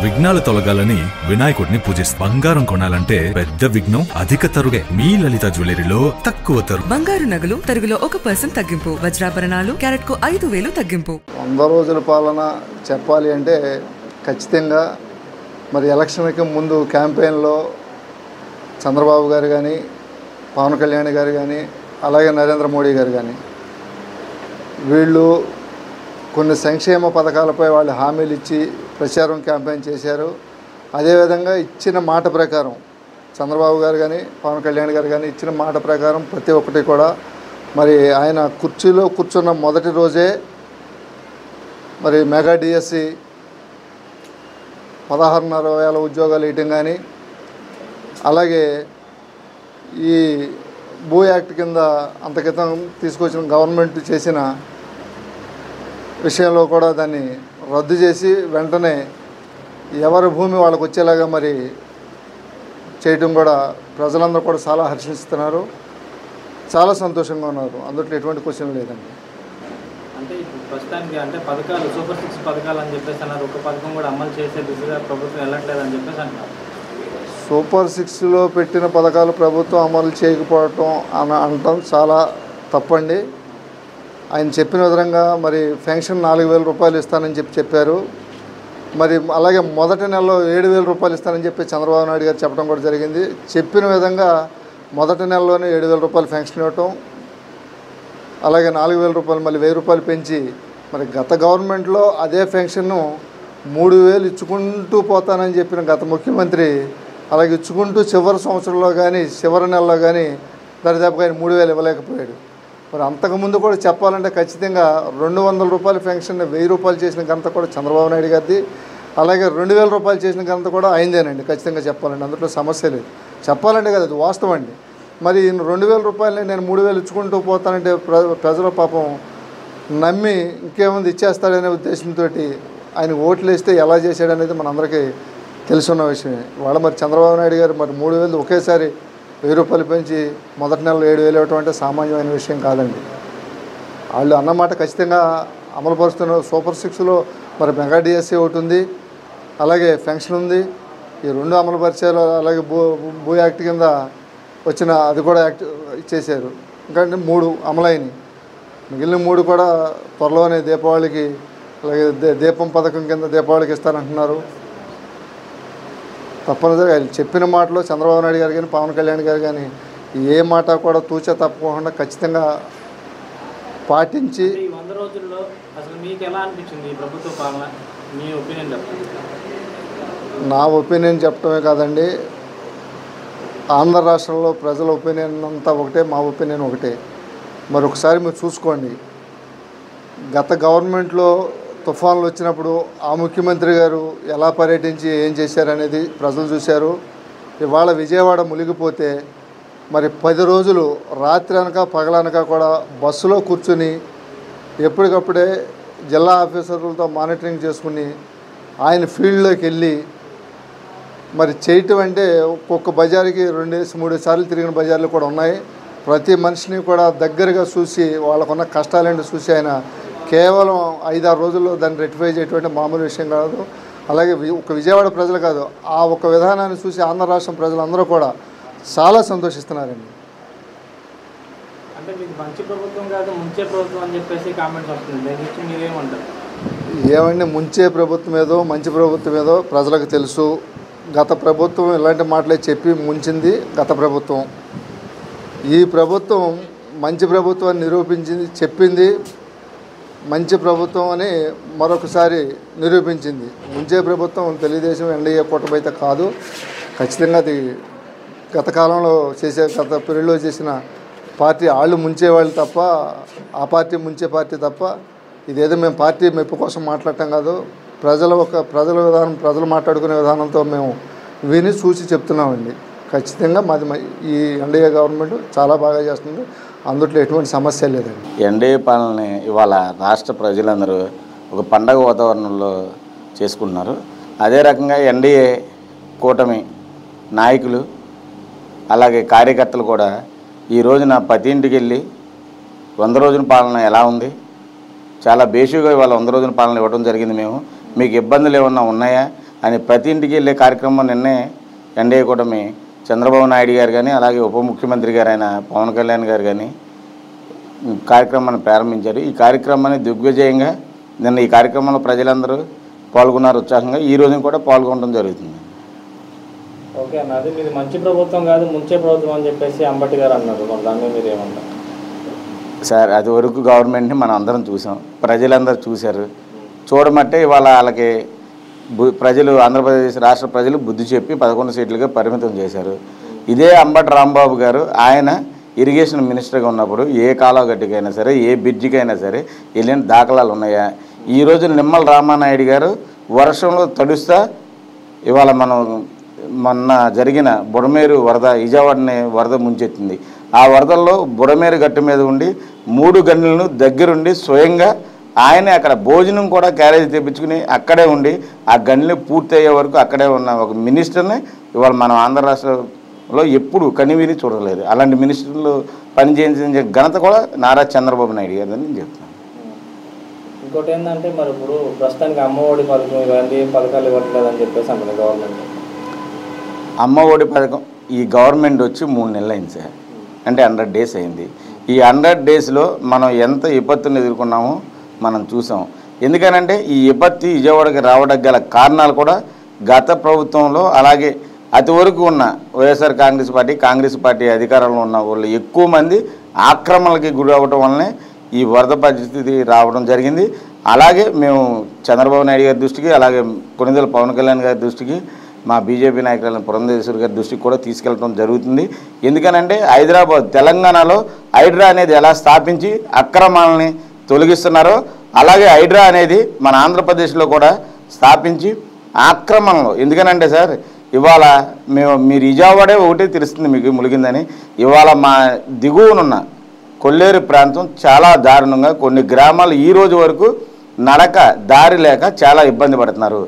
విఘ్నాలు తొలగాలని వినాయకుడిని పూజిస్తారు. బంగారం కొనాలంటే పెద్ద విఘ్నం అధిక తరుగే. మీ లలిత జ్యువెలరీలో తక్కువ తరుగు. బంగారు నగలు తరుగులో 1% తగ్గింపు. వజ్రాభరణాలు క్యారెట్ కు 5,000 తగ్గింపు. 100 రోజుల పాలన చెప్పాలి అంటే ఖచ్చితంగా మరి ఎలక్షన్కి ముందు క్యాంపెయిన్లో చంద్రబాబు గారు కానీ, పవన్ కళ్యాణ్ గారు కానీ, అలాగే నరేంద్ర మోడీ గారు కానీ వీళ్ళు కొన్ని సంక్షేమ పథకాలపై వాళ్ళు హామీలు ఇచ్చి ప్రచారం క్యాంపెయిన్ చేశారు. అదేవిధంగా ఇచ్చిన మాట ప్రకారం చంద్రబాబు గారు కానీ, పవన్ కళ్యాణ్ గారు కానీ ఇచ్చిన మాట ప్రకారం ప్రతి ఒక్కటి కూడా మరి ఆయన కుర్చీలో కూర్చున్న మొదటి రోజే మరి మెగా డిఎస్సి 16,500 ఉద్యోగాలు ఇవ్వటం కానీ, అలాగే ఈ భూ యాక్ట్ కింద అంత క్రితం తీసుకొచ్చిన గవర్నమెంట్ చేసిన విషయంలో కూడా దాన్ని రద్దు చేసి వెంటనే ఎవరి భూమి వాళ్ళకు వచ్చేలాగా మరి చేయటం కూడా ప్రజలందరూ కూడా చాలా హర్షిస్తున్నారు, చాలా సంతోషంగా ఉన్నారు. అందులో ఎటువంటి క్వశ్చన్ లేదండి. అంటే ఇప్పుడు ప్రస్తుతానికి అంటే పథకాలు సూపర్ 6 పథకాలు అని చెప్పేసి అన్నారు. ఒక పథకం కూడా అమలు చేసే దిశగా ప్రభుత్వం వెళ్ళట్లేదు అని చెప్పేసి అంటున్నారు. సూపర్ 6లో పెట్టిన పథకాలు ప్రభుత్వం అమలు చేయకపోవటం అని అనటం చాలా తప్పండి. ఆయన చెప్పిన విధంగా మరి పెన్షన్ 4,000 రూపాయలు ఇస్తానని చెప్పారు. మరి అలాగే మొదటి నెలలో 7,000 రూపాయలు ఇస్తానని చెప్పి చంద్రబాబు నాయుడు గారు చెప్పడం కూడా జరిగింది. చెప్పిన విధంగా మొదటి నెలలోనే 7,000 రూపాయలు పెన్షన్ ఇవ్వటం, అలాగే 4,000 రూపాయలు మళ్ళీ 1,000 రూపాయలు పెంచి మరి గత గవర్నమెంట్లో అదే పెన్షన్ను 3,000 ఇచ్చుకుంటూ పోతానని చెప్పిన గత ముఖ్యమంత్రి అలాగే ఇచ్చుకుంటూ చివరి సంవత్సరంలో కానీ చివరి నెలలో కానీ దరిదాపుగా ఆయన 3,000 ఇవ్వలేకపోయాడు. మరి అంతకుముందు కూడా చెప్పాలంటే ఖచ్చితంగా 200 రూపాయల పెన్షన్ 1,000 రూపాయలు చేసిన ఘనత కూడా చంద్రబాబు నాయుడు గారిది, అలాగే 2,000 రూపాయలు చేసిన ఘనత కూడా అయిందేనండి. ఖచ్చితంగా చెప్పాలండి, అందులో సమస్య లేదు. చెప్పాలంటే కదా అది వాస్తవం అండి. మరి 2,000 రూపాయలని నేను 3,000 ఇచ్చుకుంటూ పోతానంటే ప్రజల పాపం నమ్మి ఇంకేముంది ఇచ్చేస్తాడనే ఉద్దేశంతో ఆయన ఓట్లు వేస్తే ఎలా చేశాడనేది మనందరికీ తెలుసున్న విషయమే. వాళ్ళ మరి చంద్రబాబు నాయుడు గారు మరి 3,000 ఒకేసారి 1,000 రూపాయలు పెంచి మొదటి నెలలో 7,000 ఇవ్వటం అంటే సామాన్యమైన విషయం కాదండి. వాళ్ళు అన్నమాట ఖచ్చితంగా అమలు పరుస్తున్న సూపర్ 6లో మరి మెగా డిఎస్సి ఒకటి ఉంది, అలాగే పెన్షన్ ఉంది. ఈ 2 అమలు పరిచయాలు అలాగే భూ యాక్ట్ కింద వచ్చిన అది కూడా యాక్ట్ ఇచ్చేశారు. ఇంకా 3 అమలైనవి, మిగిలిన 3 కూడా త్వరలోనే దీపావళికి అలాగే దీపం పథకం కింద దీపావళికి ఇస్తానంటున్నారు. తప్పనిసరిగా చెప్పిన మాటలో చంద్రబాబు నాయుడు గారు కానీ పవన్ కళ్యాణ్ గారు కానీ ఏ మాట కూడా తూచా తప్పకుండా ఖచ్చితంగా పాటించి. 100 రోజుల్లో అసలు మీకు ఎలా అనిపించింది ఈ ప్రభుత్వ పాలన? మీ ఒపీనియన్ చెప్పండి. నా ఒపీనియన్ చెప్పడమే కాదండి, ఆంధ్ర రాష్ట్రంలో ప్రజల ఒపీనియన్ అంతా ఒకటే, మా ఒపీనియన్ ఒకటే. మరి ఒకసారి మీరు చూసుకోండి, గత గవర్నమెంట్లో తుఫాన్లు వచ్చినప్పుడు ఆ ముఖ్యమంత్రి గారు ఎలా పర్యటించి ఏం చేశారనేది ప్రజలు చూశారు. ఇవాళ విజయవాడ మునిగిపోతే మరి 10 రోజులు రాత్రి అనక పగలనక కూడా బస్సులో కూర్చుని ఎప్పటికప్పుడే జిల్లా ఆఫీసర్లతో మానిటరింగ్ చేసుకుని ఆయన ఫీల్డ్లోకి వెళ్ళి మరి చేయటం అంటే ఒక్కొక్క బజార్కి 2-3 సార్లు తిరిగిన బజార్లు కూడా ఉన్నాయి. ప్రతి మనిషిని కూడా దగ్గరగా చూసి వాళ్ళకున్న కష్టాలేంటి చూసి ఆయన కేవలం 5-6 రోజుల్లో దాన్ని రెక్టిఫై చేయటువంటి మామూలు విషయం కాదు. అలాగే ఒక విజయవాడ ప్రజలు కాదు, ఆ ఒక విధానాన్ని చూసి ఆంధ్ర రాష్ట్రం ప్రజలందరూ కూడా చాలా సంతోషిస్తున్నారండి. అంటే మీకు మంచి ప్రభుత్వం కాదు ముంచే ప్రభుత్వం అని చెప్పేసి కామెంట్స్ వస్తుంది, దాని గురించి మీరేమంటారు? ఏమండి, ముంచే ప్రభుత్వం ఏదో మంచి ప్రభుత్వం ఏదో ప్రజలకు తెలుసు. గత ప్రభుత్వం ఇలాంటి మాటలే చెప్పి ముంచింది గత ప్రభుత్వం. ఈ ప్రభుత్వం మంచి ప్రభుత్వాన్ని నిరూపించింది, చెప్పింది మంచి ప్రభుత్వం అని మరొకసారి నిరూపించింది. ముంచే ప్రభుత్వం తెలుగుదేశం ఎన్డీఏ కూటమి అయితే కాదు. ఖచ్చితంగా అది గత కాలంలో గత పీరియడ్లో చేసిన పార్టీ వాళ్ళు ముంచేవాళ్ళు తప్ప, ఆ పార్టీ ముంచే పార్టీ తప్ప, ఇదేదో మేము పార్టీ మెప్పు కోసం మాట్లాడటం కాదు. ప్రజల విధానం, ప్రజలు మాట్లాడుకునే విధానంతో మేము విని చూసి చెప్తున్నామండి. ఖచ్చితంగా మాది ఈ ఎన్డీఏ గవర్నమెంట్ చాలా బాగా చేస్తుంది, అందుట్లో ఎటువంటి సమస్య లేదండి. ఎన్డీఏ పాలనని ఇవాళ రాష్ట్ర ప్రజలందరూ ఒక పండగ వాతావరణంలో చేసుకుంటున్నారు. అదే రకంగా ఎన్డీఏ కూటమి నాయకులు అలాగే కార్యకర్తలు కూడా ఈ రోజున ప్రతి ఇంటికి వెళ్ళి 100 రోజుల పాలన ఎలా ఉంది, చాలా బేసిక్గా ఇవాళ 100 రోజుల పాలన ఇవ్వడం జరిగింది. మేము మీకు ఇబ్బందులు ఏమన్నా ఉన్నాయా, అని ప్రతి ఇంటికి వెళ్ళే కార్యక్రమం నిన్నే ఎన్డీఏ కూటమి చంద్రబాబు నాయుడు గారు కానీ అలాగే ఉప ముఖ్యమంత్రి గారు అయిన పవన్ కళ్యాణ్ గారు కానీ కార్యక్రమాన్ని ప్రారంభించారు. ఈ కార్యక్రమాన్ని దిగ్విజయంగా నిన్న ఈ కార్యక్రమంలో ప్రజలందరూ పాల్గొన్నారు ఉత్సాహంగా. ఈ రోజున కూడా పాల్గొనడం జరుగుతుంది. ఓకే అన్న, అది మీది మంచి ప్రభుత్వం కాదు ముంచే ప్రభుత్వం అని చెప్పేసి అంబటి గారు అన్నారు. మరి దాన్ని మీరు ఏమంటారు సార్? అది వరకు గవర్నమెంట్ని మనం అందరం చూసాం, ప్రజలందరూ చూశారు. చూడమంటే ఇవాళ వాళ్ళకి ప్రజలు ఆంధ్రప్రదేశ్ రాష్ట్ర ప్రజలు బుద్ధి చెప్పి 11 సీట్లుగా పరిమితం చేశారు. ఇదే అంబటి రాంబాబు గారు ఆయన ఇరిగేషన్ మినిస్టర్గా ఉన్నప్పుడు ఏ కాలువగట్టుకైనా సరే ఏ బ్రిడ్జికైనా సరే వెళ్ళిన దాఖలాలు ఉన్నాయా? ఈరోజు నిమ్మల రామానాయుడు గారు వర్షంలో తడుస్తా ఇవాళ మొన్న జరిగిన బుడమేరు వరద విజయవాడని వరద ముంచెత్తింది. ఆ వరదల్లో బుడమేరు గట్టు మీద ఉండి 3 గనులను దగ్గరుండి స్వయంగా ఆయనే అక్కడ భోజనం కూడా క్యారేజ్ తెప్పించుకుని అక్కడే ఉండి ఆ గనులు పూర్తయ్యే వరకు అక్కడే ఉన్న ఒక మినిస్టర్ని ఇవాళ మనం ఆంధ్ర రాష్ట్రంలో ఎప్పుడు కనివిని చూడలేదు. అలాంటి మినిస్టర్లు పనిచేయించిన ఘనత కూడా నారా చంద్రబాబు నాయుడు గారు అని చెప్తున్నాను. ఇంకోటి ఏంటంటే మరి ఇప్పుడు ప్రస్తుతానికి అమ్మఒడి పథకం ఇవన్నీ పథకాలు ఇవ్వట్లేదని చెప్పేసి అంటే గవర్నమెంట్ అమ్మఒడి పథకం ఈ గవర్నమెంట్ వచ్చి 3 నెలలు అయింది సార్, అంటే 100 డేస్ అయింది. ఈ 100 డేస్లో మనం ఎంత విపత్తును ఎదుర్కొన్నామో మనం చూసాం. ఎందుకనంటే ఈ విపత్తి విజయవాడకి రావడానికి గల కారణాలు కూడా గత ప్రభుత్వంలో అలాగే అతి వరకు ఉన్న వైఎస్ఆర్ కాంగ్రెస్ పార్టీ అధికారంలో ఉన్న వాళ్ళు ఎక్కువ మంది ఆక్రమణలకి గురి అవ్వడం వల్లనే ఈ వరద పరిస్థితి రావడం జరిగింది. అలాగే మేము చంద్రబాబు నాయుడు గారి దృష్టికి అలాగే కొనిదెల పవన్ కళ్యాణ్ గారి దృష్టికి మా బీజేపీ నాయకులైన పురంధేశ్వరి గారి దృష్టికి కూడా తీసుకెళ్ళడం జరుగుతుంది. ఎందుకనంటే హైదరాబాద్ తెలంగాణలో హైడ్రా అనేది ఎలా స్థాపించి అక్రమాలని తొలగిస్తున్నారో అలాగే హైడ్రా అనేది మన ఆంధ్రప్రదేశ్లో కూడా స్థాపించి ఆక్రమణలో, ఎందుకనంటే సార్ ఇవాళ మీరు విజయవాడే ఒకటే తెలుస్తుంది మీకు ములిగిందని. ఇవాళ మా దిగువనున్న కొల్లేరు ప్రాంతం చాలా దారుణంగా కొన్ని గ్రామాలు ఈ రోజు వరకు నడక దారి లేక చాలా ఇబ్బంది పడుతున్నారు.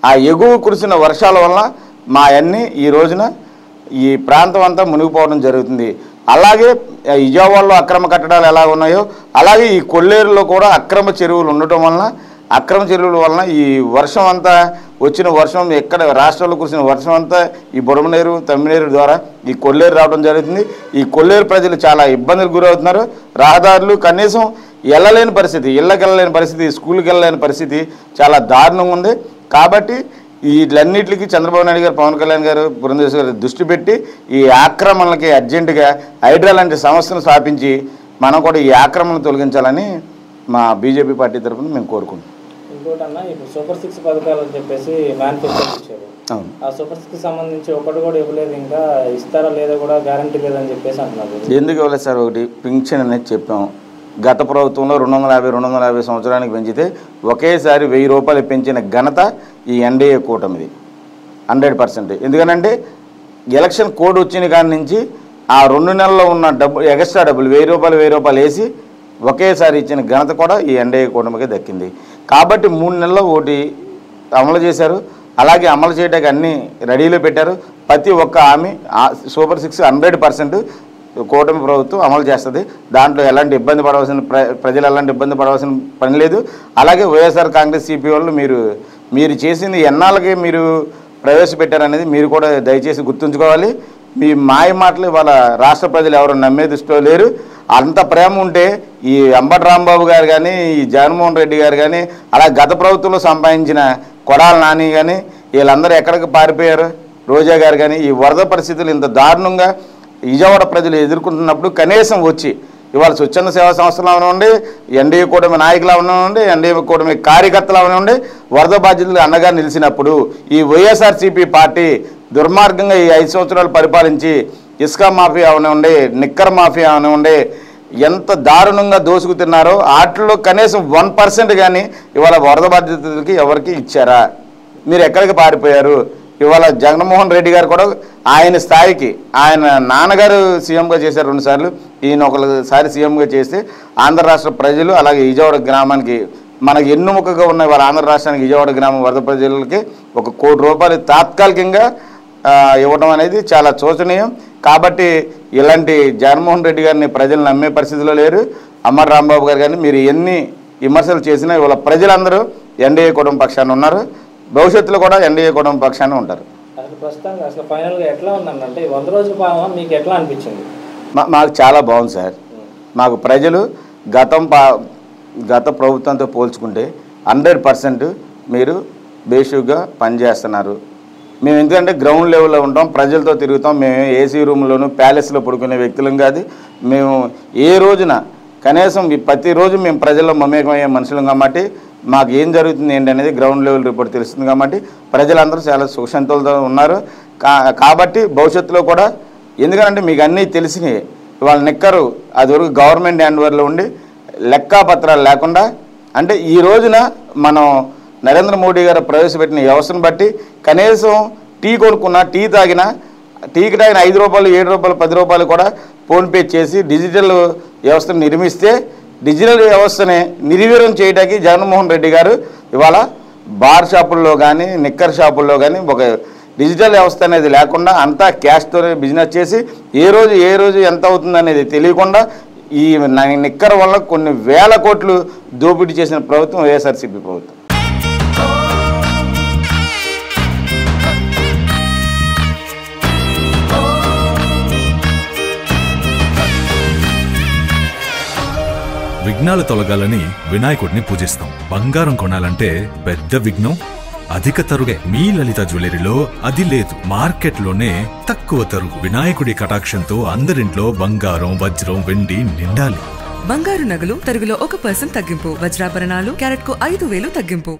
ఆ ఎగువ కురిసిన వర్షాల వల్ల మా అన్నీ ఈ రోజున ఈ ప్రాంతం అంతా మునిగిపోవడం జరుగుతుంది. అలాగే విజయవాడలో అక్రమ కట్టడాలు ఎలా ఉన్నాయో అలాగే ఈ కొల్లేరులో కూడా అక్రమ చెరువులు ఉండటం వలన ఈ వర్షం అంతా వచ్చిన వర్షం ఎక్కడ రాష్ట్రంలో కురిసిన వర్షం అంతా ఈ బుడమనేరు తమ్మినేరు ద్వారా ఈ కొల్లేరు రావడం జరుగుతుంది. ఈ కొల్లేరు ప్రజలు చాలా ఇబ్బందులకు గురవుతున్నారు. రహదారులు కనీసం వెళ్ళలేని పరిస్థితి, ఇళ్ళకి వెళ్ళలేని పరిస్థితి, స్కూల్కి వెళ్ళలేని పరిస్థితి చాలా దారుణంగా ఉంది. కాబట్టి వీటన్నిటికీ చంద్రబాబు నాయుడు గారు పవన్ కళ్యాణ్ గారు పురంధేశ్వరి గారు దృష్టి పెట్టి ఈ ఆక్రమణలకి అర్జెంటుగా హైడ్రా లాంటి సంస్థను స్థాపించి మనం కూడా ఈ ఆక్రమణను తొలగించాలని మా బీజేపీ పార్టీ తరఫున మేము కోరుకుంటున్నాం. ఇంకోటి అన్న, ఇప్పుడు సూపర్ 6 పథకాలు అని చెప్పేసి మేనిఫెస్టో ఇచ్చారు. అవును, ఆ సూపర్ 6 సంబంధించి ఒకటి కూడా ఇవ్వలేదు, ఇంకా ఇస్తారా లేదా కూడా గ్యారంటీ లేదని చెప్పేసి అంటున్నారు. ఎందుకు ఇవ్వలేదు సార్? ఒకటి పింఛన్ అనేది చెప్పాం. గత ప్రభుత్వంలో 250 సంవత్సరానికి పెంచితే ఒకేసారి 1000 రూపాయలు పెంచిన ఘనత ఈ ఎన్డీఏ కూటమిది 100%. ఎందుకనంటే ఎలక్షన్ కోడ్ వచ్చిన కాడి నుంచి ఆ 2 నెలల్లో ఉన్న ఎక్స్ట్రా డబ్బులు 1000 రూపాయలు వేసి ఒకేసారి ఇచ్చిన ఘనత కూడా ఈ ఎన్డీఏ కూటమికి దక్కింది. కాబట్టి 3 నెలల్లో ఒకటి అమలు చేశారు. అలాగే అమలు చేయడానికి అన్నీ రెడీలో పెట్టారు. ప్రతి ఒక్క హామీ సూపర్ 6 100% కూటమి ప్రభుత్వం అమలు చేస్తుంది. దాంట్లో ఎలాంటి ఇబ్బంది పడవలసిన ప్రజలు ఎలాంటి ఇబ్బంది పడవలసిన పని లేదు. అలాగే వైఎస్ఆర్ కాంగ్రెస్ సిపి వాళ్ళు మీరు చేసింది ఎన్నాళ్ళకి మీరు ప్రవేశపెట్టారనేది మీరు కూడా దయచేసి గుర్తుంచుకోవాలి. మీ మాయ మాటలు వాళ్ళ రాష్ట్ర ప్రజలు ఎవరు నమ్మే దృష్టిలో లేరు. అంత ప్రేమ ఉంటే ఈ అంబటి రాంబాబు గారు కానీ ఈ జగన్మోహన్ రెడ్డి గారు కానీ అలా గత ప్రభుత్వంలో సంపాదించిన కొడాల నాని కానీ వీళ్ళందరూ ఎక్కడికి పారిపోయారు? రోజా గారు కానీ ఈ వరద పరిస్థితులు ఇంత దారుణంగా విజయవాడ ప్రజలు ఎదుర్కొంటున్నప్పుడు కనీసం వచ్చి ఇవాళ స్వచ్ఛంద సేవా సంస్థలు అవనివ్వండి, ఎన్డీఏ కూటమి నాయకులు అవనివ్వండి, ఎన్డీఏ కూటమి కార్యకర్తలు అవనివ్వండి, వరద బాధితులు అండగా నిలిచినప్పుడు ఈ వైఎస్ఆర్సీపీ పార్టీ దుర్మార్గంగా ఈ 5 సంవత్సరాలు పరిపాలించి ఇసుక మాఫియా అవనివ్వండి, నిక్కర మాఫియా అవనివ్వండి ఎంత దారుణంగా దోసుకుతున్నారో వాటిల్లో కనీసం 1% కానీ ఇవాళ వరద బాధితులకి ఎవరికి ఇచ్చారా? మీరు ఎక్కడికి పారిపోయారు? ఇవాళ జగన్మోహన్ రెడ్డి గారు కూడా ఆయన స్థాయికి ఆయన నాన్నగారు సీఎంగా చేశారు 2 సార్లు, ఈయన ఒకసారి సీఎంగా చేస్తే ఆంధ్ర రాష్ట్ర ప్రజలు అలాగే విజయవాడ గ్రామానికి మనకు ఎన్నుముకగా ఉన్న వాళ్ళ ఆంధ్ర రాష్ట్రానికి విజయవాడ గ్రామం వరద ప్రజలకి 1 కోటి రూపాయలు తాత్కాలికంగా ఇవ్వడం అనేది చాలా శోచనీయం. కాబట్టి ఇలాంటి జగన్మోహన్ రెడ్డి గారిని ప్రజలు నమ్మే పరిస్థితిలో లేరు. అంబటి రాంబాబు గారు కానీ మీరు ఎన్ని విమర్శలు చేసినా ఇవాళ ప్రజలందరూ ఎన్డీఏ కుటుంబ పక్షాన ఉన్నారు. భవిష్యత్తులో కూడా ఎన్డీఏ కూటమి పక్షాన్ని ఉంటారు. అసలు ప్రస్తుతానికి అసలు ఫైనల్గా ఎట్లా ఉందంటే 100 రోజుల పాలన మీకు ఎట్లా అనిపించింది? మాకు చాలా బాగుంది సార్. మాకు ప్రజలు గత ప్రభుత్వంతో పోల్చుకుంటే 100% మీరు బేసిక్గా పనిచేస్తున్నారు. మేము ఎందుకంటే గ్రౌండ్ లెవెల్లో ఉంటాం, ప్రజలతో తిరుగుతాం. మేము ఏసీ రూమ్లోను ప్యాలెస్లో పడుకునే వ్యక్తులం కాదు. మేము ఏ రోజున కనీసం ప్రతిరోజు మేము ప్రజల్లో మమేకమయ్యే మనుషులం కాబట్టి మాకు ఏం జరుగుతుంది ఏంటి అనేది గ్రౌండ్ లెవెల్ రిపోర్ట్ తెలుస్తుంది కాబట్టి ప్రజలందరూ చాలా సుఖశాంతులతో ఉన్నారు. కాబట్టి భవిష్యత్తులో కూడా ఎందుకంటే మీకు అన్నీ తెలిసినాయి. వాళ్ళ నిక్కరు అది వరకు గవర్నమెంట్ హ్యాండ్ ఓవర్లో ఉండి లెక్కాపత్రాలు లేకుండా అంటే ఈ రోజున మనం నరేంద్ర మోడీ గారు ప్రవేశపెట్టిన వ్యవస్థను బట్టి కనీసం టీ కొనుక్కున్నా టీకి తాగిన 5 రూపాయలు 7 రూపాయలు 10 రూపాయలు కూడా ఫోన్పే చేసి డిజిటల్ వ్యవస్థను నిర్మిస్తే డిజిటల్ వ్యవస్థని నిర్వీర్యం చేయడానికి జగన్మోహన్ రెడ్డి గారు ఇవాళ బార్ షాపుల్లో కానీ నిక్కర్ షాపుల్లో కానీ ఒక డిజిటల్ వ్యవస్థ అనేది లేకుండా అంతా క్యాష్తోనే బిజినెస్ చేసి ఏ రోజు ఎంత అవుతుంది అనేది తెలియకుండా ఈ నిక్కర్ వల్ల కొన్ని వేల కోట్లు దోపిడీ చేసిన ప్రభుత్వం వైఎస్ఆర్సీపీ ప్రభుత్వం. విఘ్నాలు తొలగాలని వినాయకుడిని పూజిస్తాం. బంగారం కొనాలంటే పెద్ద విఘ్నం అధిక తరుగే. మీ లలిత జ్యువెలరీలో అది లేదు. మార్కెట్లోనే తక్కువ తరుగు. వినాయకుడి కటాక్షంతో అందరింట్లో బంగారం, వజ్రం, వెండి నిండాలి. బంగారు నగలు తరుగులో 1% తగ్గింపు. వజ్రాభరణాలు క్యారెట్కు 5,000 తగ్గింపు.